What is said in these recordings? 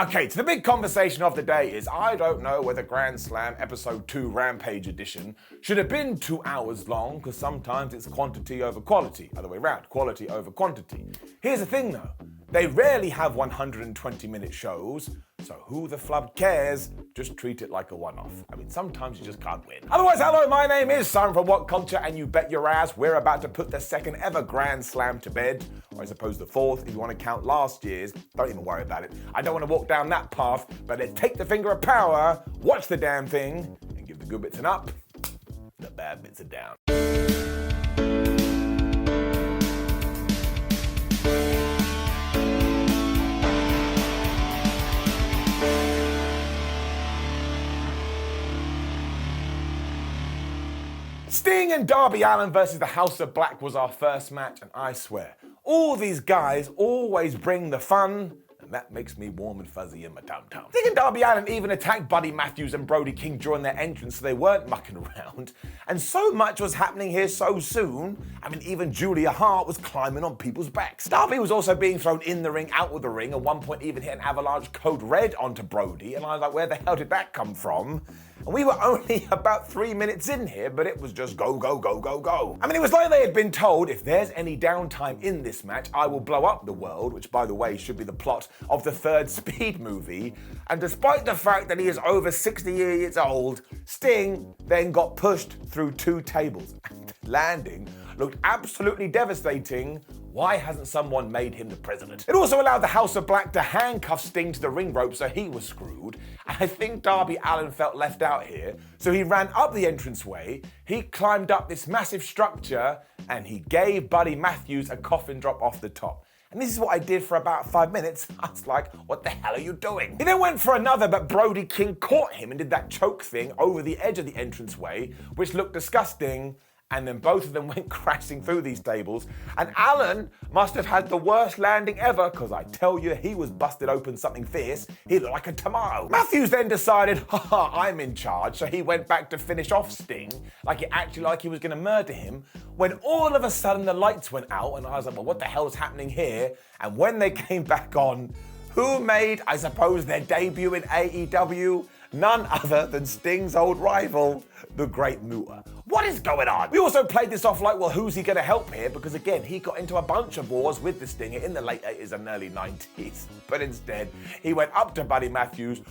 Okay, so the big conversation of the day is I don't know whether Grand Slam Episode 2 Rampage Edition should have been 2 hours long, because sometimes it's quantity over quality. Other way around, quality over quantity. Here's the thing though, they rarely have 120-minute shows, so who the flub cares? Just treat it like a one-off. I mean, sometimes you just can't win. Otherwise, hello, my name is Simon from WhatCulture, and you bet your ass we're about to put the second ever Grand Slam to bed. Or I suppose the fourth, if you want to count last year's. Don't even worry about it. I don't want to walk down that path, but let's take the finger of power, watch the damn thing, and give the good bits an up, the bad bits a down. Sting and Darby Allin versus the House of Black was our first match, and I swear, all these guys always bring the fun, and that makes me warm and fuzzy in my tum-tum. Sting and Darby Allin even attacked Buddy Matthews and Brody King during their entrance, so they weren't mucking around. And so much was happening here so soon, I mean, even Julia Hart was climbing on people's backs. Darby was also being thrown in the ring, out of the ring, at one point even hit an Avalanche Code Red onto Brody, and I was like, where the hell did that come from? And we were only about 3 minutes in here, but it was just go, go, go, go, go. I mean, it was like they had been told, if there's any downtime in this match, I will blow up the world, which, by the way, should be the plot of the third Speed movie. And despite the fact that he is over 60 years old, Sting then got pushed through 2 tables. And landing looked absolutely devastating. Why hasn't someone made him the president? It also allowed the House of Black to handcuff Sting to the ring rope, so he was screwed. And I think Darby Allin felt left out here, so he ran up the entranceway, he climbed up this massive structure, and he gave Buddy Matthews a coffin drop off the top. And this is what I did for about 5 minutes. I was like, what the hell are you doing? He then went for another, but Brody King caught him and did that choke thing over the edge of the entranceway, which looked disgusting. And then both of them went crashing through these tables. And Allin must have had the worst landing ever, because I tell you, he was busted open something fierce. He looked like a tomato. Matthews then decided, haha, I'm in charge. So he went back to finish off Sting, like he was going to murder him, when all of a sudden the lights went out. And I was like, well, what the hell is happening here? And when they came back on, who made, I suppose, their debut in AEW? None other than Sting's old rival, the Great Muta. What is going on? We also played this off like, well, who's he going to help here? Because again, he got into a bunch of wars with the Stinger in the late 80s and early 90s. But instead, he went up to Buddy Matthews,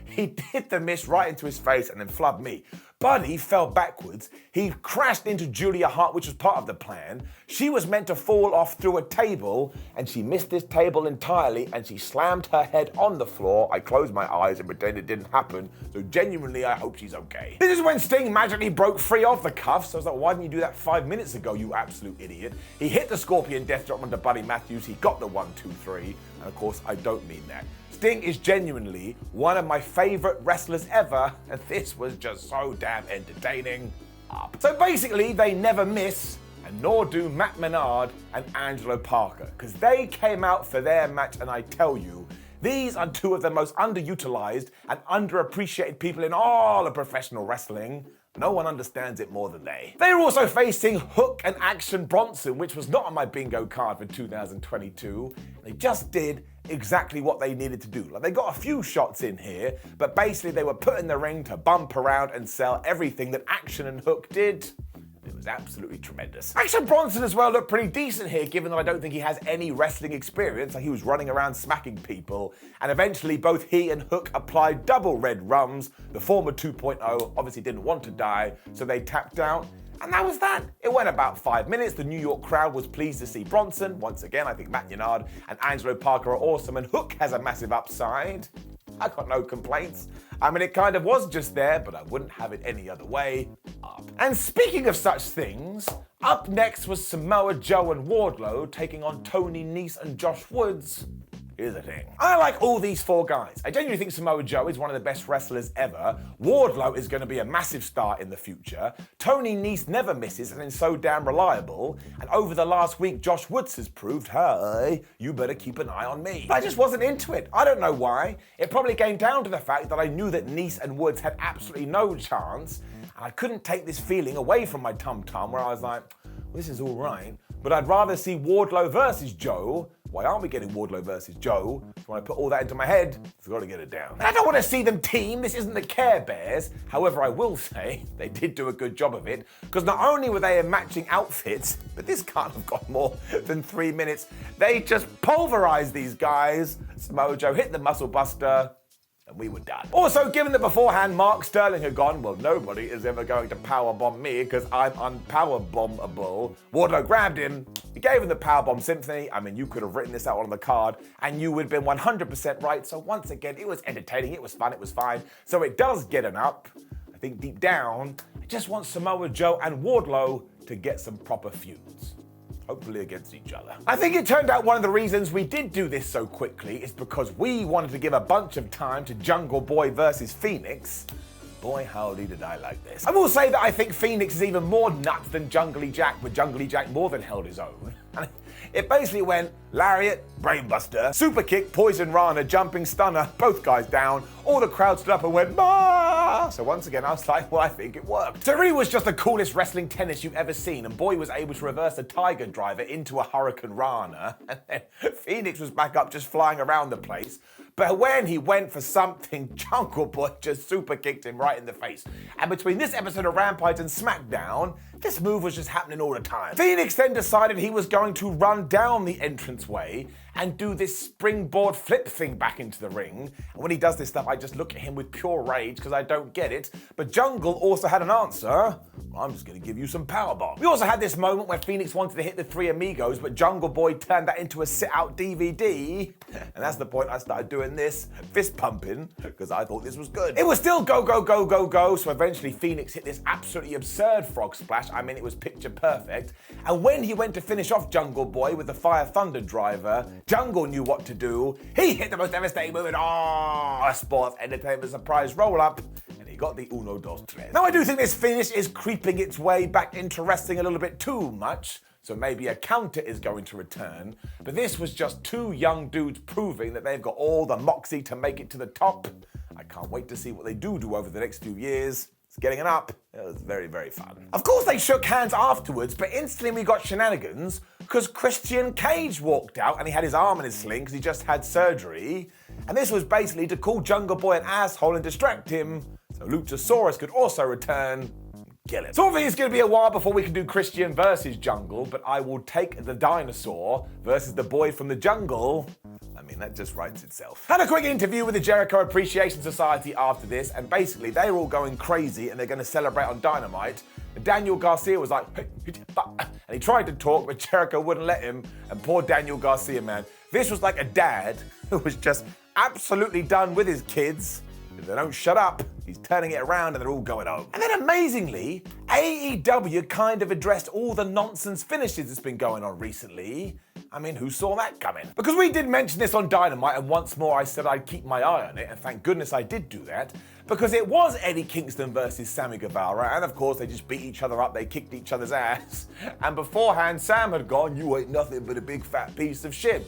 he did the miss right into his face and then flubbed me. Buddy fell backwards. He crashed into Julia Hart, which was part of the plan. She was meant to fall off through a table, and she missed this table entirely, and she slammed her head on the floor. I closed my eyes and pretended it didn't happen, so genuinely I hope she's okay. This is when Sting magically broke free of the cuffs. I was like, why didn't you do that 5 minutes ago, you absolute idiot? He hit the Scorpion Death Drop onto Buddy Matthews. He got the 1, 2, 3, and of course, I don't mean that. Sting is genuinely one of my favorite wrestlers ever, and this was just so damn entertaining. So basically, they never miss, and nor do Matt Menard and Angelo Parker, because they came out for their match, and I tell you, these are 2 of the most underutilized and underappreciated people in all of professional wrestling. No one understands it more than they. They were also facing Hook and Action Bronson, which was not on my bingo card for 2022. They just did exactly what they needed to do. Like, they got a few shots in here, but basically they were put in the ring to bump around and sell everything that Action and Hook did. It was absolutely tremendous. Action Bronson as well looked pretty decent here, given that I don't think he has any wrestling experience. Like, he was running around smacking people, and eventually both he and Hook applied double red rums. The former 2.0 obviously didn't want to die, so they tapped out. And that was that. It went about 5 minutes. The New York crowd was pleased to see Bronson. Once again, I think Matt Menard and Angelo Parker are awesome, and Hook has a massive upside. I got no complaints. I mean, it kind of was just there, but I wouldn't have it any other way. And speaking of such things, up next was Samoa Joe and Wardlow taking on Tony Nese and Josh Woods. Here's the thing. I like all these 4 guys. I genuinely think Samoa Joe is one of the best wrestlers ever. Wardlow is going to be a massive star in the future. Tony Nese never misses and is so damn reliable. And over the last week, Josh Woods has proved, hey, you better keep an eye on me. But I just wasn't into it. I don't know why. It probably came down to the fact that I knew that Nese and Woods had absolutely no chance. And I couldn't take this feeling away from my tum-tum where I was like, well, this is all right, but I'd rather see Wardlow versus Joe Why aren't we getting Wardlow versus Joe? If I want to put all that into my head, I've got to get it down. And I don't want to see them team. This isn't the Care Bears. However, I will say they did do a good job of it, because not only were they in matching outfits, but this can't have got more than 3 minutes. They just pulverized these guys. Samoa Joe hit the muscle buster, and we were done. Also, given that beforehand Mark Sterling had gone, well, nobody is ever going to powerbomb me because I'm unpowerbombable. Wardlow grabbed him, he gave him the powerbomb symphony. I mean, you could have written this out on the card and you would have been 100% right. So once again, it was entertaining, it was fun, it was fine. So it does get an up. I think deep down, I just want Samoa Joe and Wardlow to get some proper feuds. Hopefully against each other. I think it turned out one of the reasons we did do this so quickly is because we wanted to give a bunch of time to Jungle Boy versus Fenix. Boy, howdy did I like this. I will say that I think Fenix is even more nuts than Jungly Jack, but Jungly Jack more than held his own. And it basically went Lariat, Brainbuster, Super Kick, Poison Rana, Jumping Stunner, both guys down. All the crowd stood up and went, "Bah!" So once again, I was like, well, I think it worked. So it really was just the coolest wrestling tennis you've ever seen, and Boy was able to reverse a Tiger Driver into a Hurricane Rana, and then Fenix was back up just flying around the place. But when he went for something, Jungle Boy just super kicked him right in the face. And between this episode of Rampage and SmackDown, this move was just happening all the time. Fenix then decided he was going to run down the entranceway and do this springboard flip thing back into the ring. And when he does this stuff, I just look at him with pure rage because I don't get it. But Jungle also had an answer. Well, I'm just going to give you some powerbomb. We also had this moment where Fenix wanted to hit the Three Amigos, but Jungle Boy turned that into a sit-out DVD. And that's the point I started doing this, fist pumping, because I thought this was good. It was still go, go, go, go, go. So eventually Fenix hit this absolutely absurd frog splash. I mean, it was picture perfect. And when he went to finish off Jungle Boy with the Fire Thunder Driver, Jungle knew what to do. He hit the most devastating move in all sports entertainment surprise roll-up, and he got the uno, dos, tres. Now, I do think this finish is creeping its way back into wrestling a little bit too much, so maybe a counter is going to return. But this was just two young dudes proving that they've got all the moxie to make it to the top. I can't wait to see what they do over the next few years. Getting it up. It was very, very fun. Of course, they shook hands afterwards, but instantly we got shenanigans because Christian Cage walked out and he had his arm in his sling because he just had surgery. And this was basically to call Jungle Boy an asshole and distract him so Luchasaurus could also return and kill him. So obviously it's going to be a while before we can do Christian versus Jungle, but I will take the dinosaur versus the boy from the jungle. I mean, that just writes itself. Had a quick interview with the Jericho Appreciation Society after this, and basically they were all going crazy and they're going to celebrate on Dynamite. And Daniel Garcia was like, hey, and he tried to talk, but Jericho wouldn't let him. And poor Daniel Garcia, man. This was like a dad who was just absolutely done with his kids. If they don't shut up, he's turning it around and they're all going home. And then amazingly, AEW kind of addressed all the nonsense finishes that's been going on recently. I mean, who saw that coming? Because we did mention this on Dynamite, and once more I said I'd keep my eye on it, and thank goodness I did do that, because it was Eddie Kingston versus Sammy Guevara, and of course they just beat each other up, they kicked each other's ass, and beforehand Sam had gone, "You ain't nothing but a big fat piece of shit."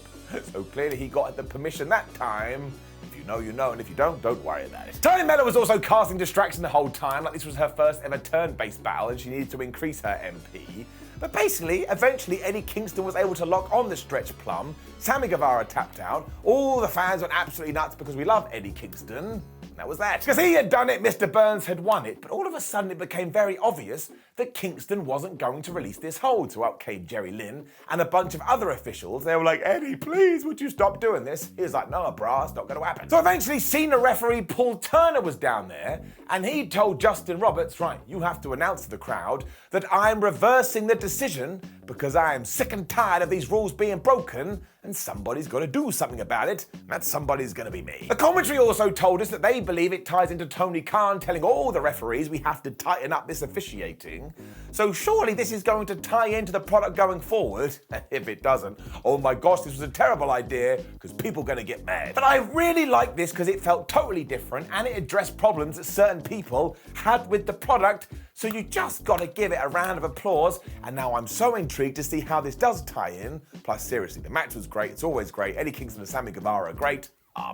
So clearly he got the permission that time. If you know, you know, and if you don't worry about it. Tony Mello was also casting distraction the whole time, like this was her first ever turn-based battle and she needed to increase her MP. But basically, eventually Eddie Kingston was able to lock on the stretch plum, Sammy Guevara tapped out, all the fans went absolutely nuts because we love Eddie Kingston. That was that. Because he had done it, Mr. Burns had won it, but all of a sudden it became very obvious that Kingston wasn't going to release this hold. So out came Jerry Lynn and a bunch of other officials. They were like, "Eddie, please, would you stop doing this?" He was like, "No, brah, it's not going to happen." So eventually, senior referee Paul Turner was down there, and he told Justin Roberts, "Right, you have to announce to the crowd that I'm reversing the decision because I am sick and tired of these rules being broken, and somebody's got to do something about it, and that somebody's going to be me." The commentary also told us that they believe it ties into Tony Khan telling all the referees we have to tighten up this officiating. So surely this is going to tie into the product going forward. If it doesn't, oh my gosh, this was a terrible idea because people are going to get mad. But I really like this because it felt totally different and it addressed problems that certain people had with the product. So you just got to give it a round of applause. And now I'm so intrigued to see how this does tie in. Plus, seriously, the match was great. It's always great. Eddie Kingston and Sammy Guevara are great.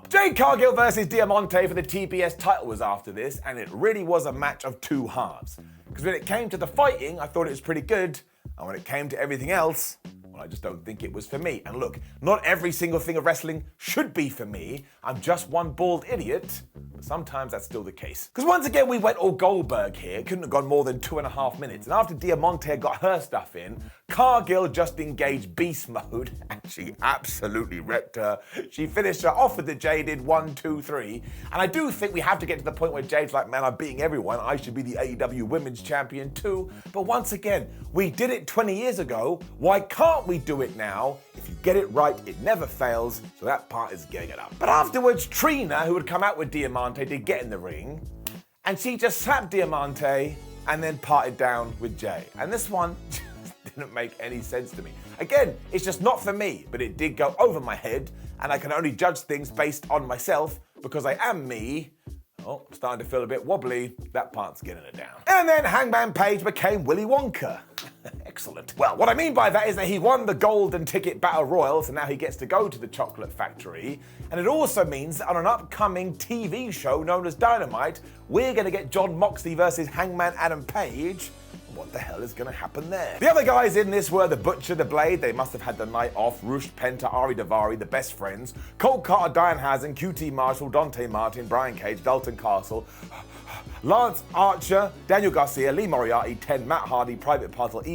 Jade Cargill versus Diamante for the TBS title was after this, and it really was a match of two halves. Because when it came to the fighting, I thought it was pretty good, and when it came to everything else, Well, I just don't think it was for me. And look, not every single thing of wrestling should be for me. I'm just one bald idiot. But sometimes that's still the case. Because once again, we went all Goldberg here. Couldn't have gone more than 2.5 minutes. And after Diamante got her stuff in, Cargill just engaged beast mode, and she absolutely wrecked her. She finished her off with the Jaded 1, 2, 3. And I do think we have to get to the point where Jade's like, man, I'm beating everyone. I should be the AEW Women's Champion too. But once again, we did it 20 years ago. Why can't we do it now? If you get it right, it never fails. So that part is getting it up. But afterwards, Trina, who had come out with Diamante, did get in the ring. And she just slapped Diamante and then parted down with Jay. And this one didn't make any sense to me. Again, it's just not for me, but it did go over my head, and I can only judge things based on myself because I am me. Oh, I'm starting to feel a bit wobbly. That part's getting it down. And then Hangman Page became Willy Wonka. Excellent. Well, what I mean by that is that he won the Golden Ticket Battle Royal, so now he gets to go to the Chocolate Factory. And it also means that on an upcoming TV show known as Dynamite, we're going to get Jon Moxley versus Hangman Adam Page. What the hell is going to happen there? The other guys in this were the Butcher, the Blade. They must have had the night off. Roosh, Penta, Ari Daivari, the Best Friends. Colt Carter, Diane Hazen, QT Marshall, Dante Martin, Brian Cage, Dalton Castle, Lance Archer, Daniel Garcia, Lee Moriarty, Ten, Matt Hardy, Private Party,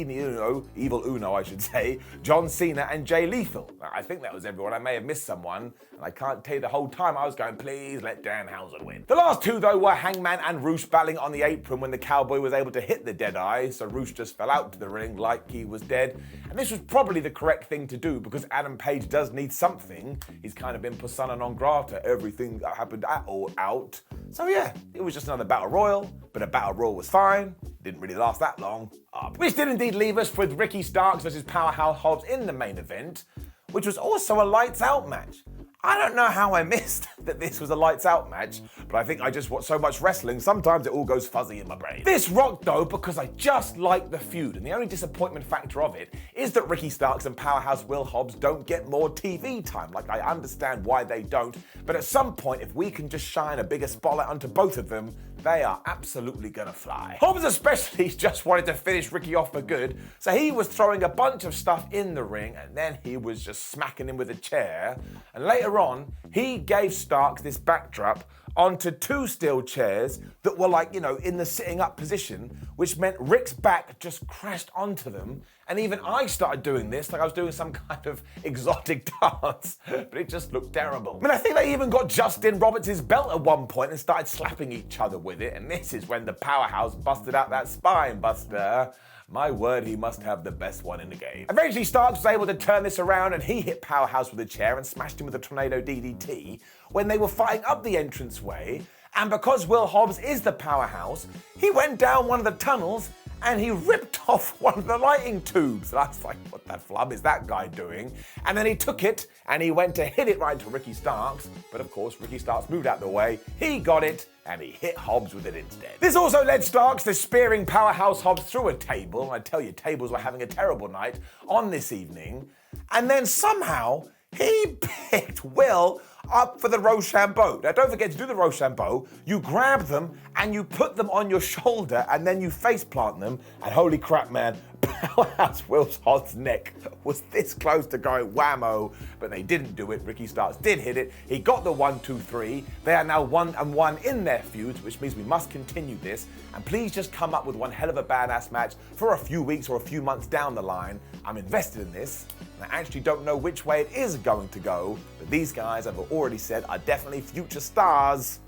Evil Uno, I should say, John Cena, and Jay Lethal. I think that was everyone. I may have missed someone, and I can't tell you the whole time I was going, please let Danhausen win. The last two, though, were Hangman and Roosh battling on the apron when the Cowboy was able to hit the Deadeye, so Roosh just fell out to the ring like he was dead. And this was probably the correct thing to do because Adam Page does need something. He's kind of been persona non grata, everything that happened at All Out. So yeah, it was just another Battle Royal, but a Battle Royal was fine. Didn't really last that long. Which did indeed leave us with Ricky Starks versus Powerhouse Hobbs in the main event, which was also a lights out match. I don't know how I missed that this was a lights out match, but I think I just watch so much wrestling, sometimes it all goes fuzzy in my brain. This rocked though because I just like the feud, and the only disappointment factor of it is that Ricky Starks and Powerhouse Will Hobbs don't get more TV time. Like, I understand why they don't, but at some point, if we can just shine a bigger spotlight onto both of them, they are absolutely gonna fly. Hobbs especially just wanted to finish Ricky off for good, so he was throwing a bunch of stuff in the ring, and then he was just smacking him with a chair. And later on, he gave Starks this backdrop onto two steel chairs that were like, in the sitting up position, which meant Rick's back just crashed onto them. And even I started doing this, like I was doing some kind of exotic dance, but it just looked terrible. I mean, I think they even got Justin Roberts' belt at one point and started slapping each other with it, and this is when the Powerhouse busted out that spine buster. My word, he must have the best one in the game. Eventually, Starks was able to turn this around and he hit Powerhouse with a chair and smashed him with a tornado DDT when they were fighting up the entranceway. And because Will Hobbs is the Powerhouse, he went down one of the tunnels and he ripped off one of the lighting tubes. And I was like, what the flub is that guy doing? And then he took it and he went to hit it right into Ricky Starks. But of course, Ricky Starks moved out the way. He got it and he hit Hobbs with it instead. This also led Starks to spearing Powerhouse Hobbs through a table. And I tell you, tables were having a terrible night on this evening. And then somehow he picked Will up for the Rochambeau. Now, don't forget to do the Rochambeau. You grab them and you put them on your shoulder and then you face plant them. And holy crap, man, Powerhouse Will Hobbs' neck was this close to going whammo, but they didn't do it. Ricky Starks did hit it. He got the 1, 2, 3. They are now 1-1 in their feuds, which means we must continue this. And please just come up with one hell of a badass match for a few weeks or a few months down the line. I'm invested in this. And I actually don't know which way it is going to go, but these guys, I've already said, are definitely future stars.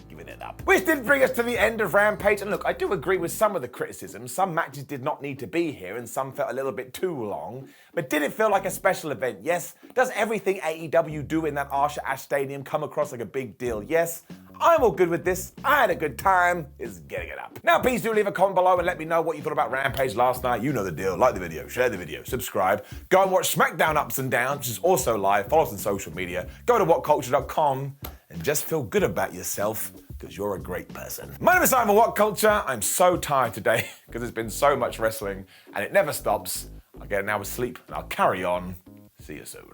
Giving it up. Which did bring us to the end of Rampage. And look, I do agree with some of the criticism. Some matches did not need to be here and some felt a little bit too long. But did it feel like a special event? Yes. Does everything AEW do in that Arsha Ash Stadium come across like a big deal? Yes. I'm all good with this. I had a good time. It's getting it up. Now, please do leave a comment below and let me know what you thought about Rampage last night. You know the deal. Like the video, share the video, subscribe. Go and watch SmackDown Ups and Downs, which is also live. Follow us on social media. Go to WhatCulture.com and just feel good about yourself because you're a great person. My name is Simon WhatCulture. I'm so tired today because there's been so much wrestling and it never stops. I'll get an hour's sleep and I'll carry on. See you soon.